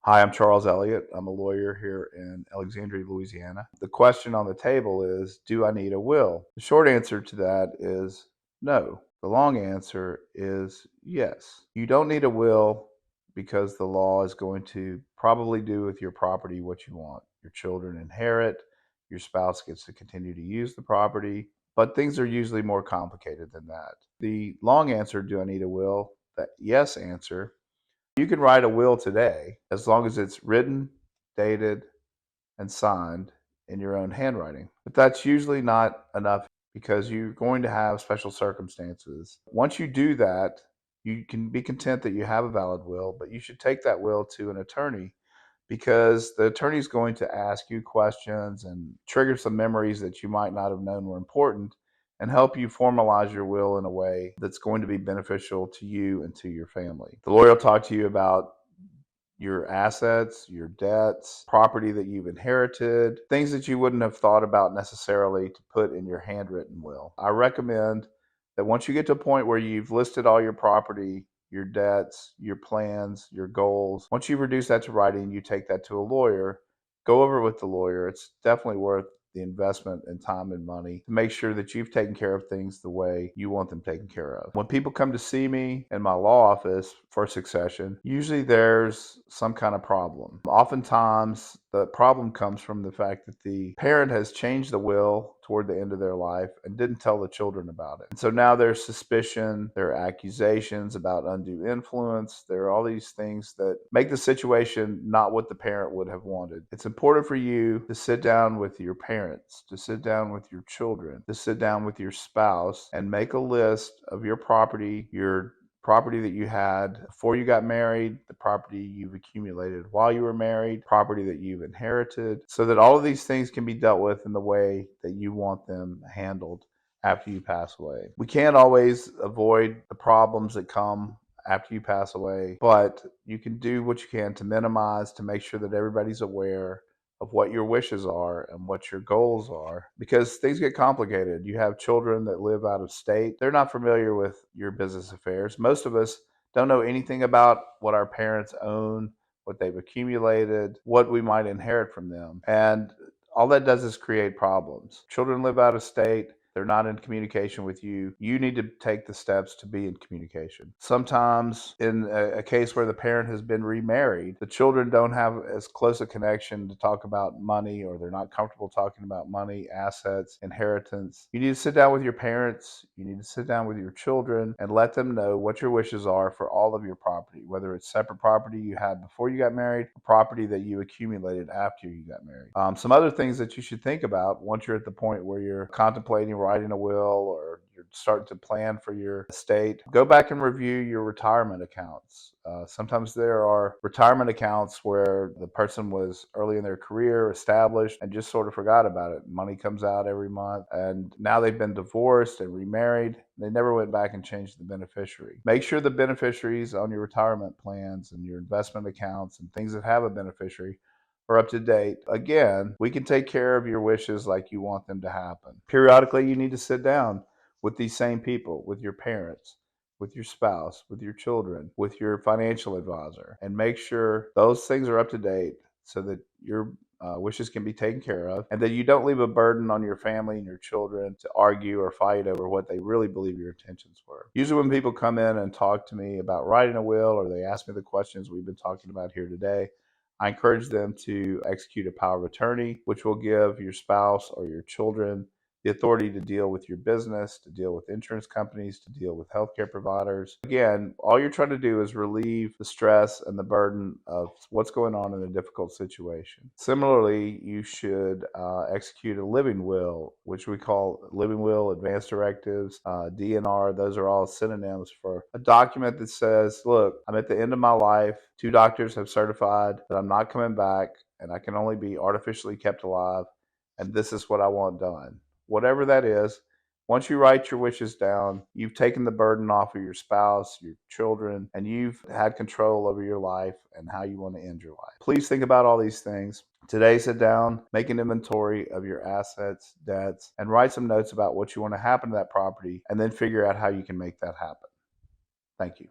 Hi, I'm Charles Elliott. I'm a lawyer here in Alexandria, Louisiana. The question on the table is, do I need a will? The short answer to that is no. The long answer is yes. You don't need a will because the law is going to probably do with your property what you want. Your children inherit, your spouse gets to continue to use the property, but things are usually more complicated than that. The long answer, do I need a will? That yes answer, you can write a will today as long as it's written, dated, and signed in your own handwriting. But that's usually not enough because you're going to have special circumstances. Once you do that, you can be content that you have a valid will, but you should take that will to an attorney because the attorney is going to ask you questions and trigger some memories that you might not have known were important and help you formalize your will in a way that's going to be beneficial to you and to your family. The lawyer will talk to you about your assets, your debts, property that you've inherited, things that you wouldn't have thought about necessarily to put in your handwritten will. I recommend that once you get to a point where you've listed all your property, your debts, your plans, your goals, once you reduce that to writing, you take that to a lawyer, go over it with the lawyer. It's definitely worth the investment in time and money to make sure that you've taken care of things the way you want them taken care of. When people come to see me in my law office for succession, usually there's some kind of problem. Oftentimes, the problem comes from the fact that the parent has changed the will toward the end of their life and didn't tell the children about it. And so now there's suspicion, there are accusations about undue influence, there are all these things that make the situation not what the parent would have wanted. It's important for you to sit down with your parents, to sit down with your children, to sit down with your spouse and make a list of your property that you had before you got married, the property you've accumulated while you were married, property that you've inherited, so that all of these things can be dealt with in the way that you want them handled after you pass away. We can't always avoid the problems that come after you pass away, but you can do what you can to minimize, to make sure that everybody's aware of what your wishes are and what your goals are, because things get complicated. You have children that live out of state. They're not familiar with your business affairs. Most of us don't know anything about what our parents own, what they've accumulated, what we might inherit from them. And all that does is create problems. Children live out of state. They're not in communication with you. You need to take the steps to be in communication. Sometimes, in a case where the parent has been remarried, the children don't have as close a connection to talk about money, or they're not comfortable talking about money, assets, inheritance. You need to sit down with your parents. You need to sit down with your children and let them know what your wishes are for all of your property, whether it's separate property you had before you got married, or property that you accumulated after you got married. Some other things that you should think about once you're at the point where you're contemplating writing a will or you're starting to plan for your estate, go back and review your retirement accounts. Sometimes there are retirement accounts where the person was early in their career, established, and just sort of forgot about it. Money comes out every month, and now they've been divorced and remarried. They never went back and changed the beneficiary. Make sure the beneficiaries on your retirement plans and your investment accounts and things that have a beneficiary are up to date. Again, we can take care of your wishes like you want them to happen. Periodically, you need to sit down with these same people, with your parents, with your spouse, with your children, with your financial advisor, and make sure those things are up to date so that your wishes can be taken care of, and that you don't leave a burden on your family and your children to argue or fight over what they really believe your intentions were. Usually when people come in and talk to me about writing a will, or they ask me the questions we've been talking about here today, I encourage them to execute a power of attorney, which will give your spouse or your children the authority to deal with your business, to deal with insurance companies, to deal with healthcare providers. Again, all you're trying to do is relieve the stress and the burden of what's going on in a difficult situation. Similarly, you should execute a living will, which we call living will, advance directives, DNR. Those are all synonyms for a document that says, look, I'm at the end of my life. 2 doctors have certified that I'm not coming back and I can only be artificially kept alive, and this is what I want done. Whatever that is, once you write your wishes down, you've taken the burden off of your spouse, your children, and you've had control over your life and how you want to end your life. Please think about all these things. Today, sit down, make an inventory of your assets, debts, and write some notes about what you want to happen to that property, and then figure out how you can make that happen. Thank you.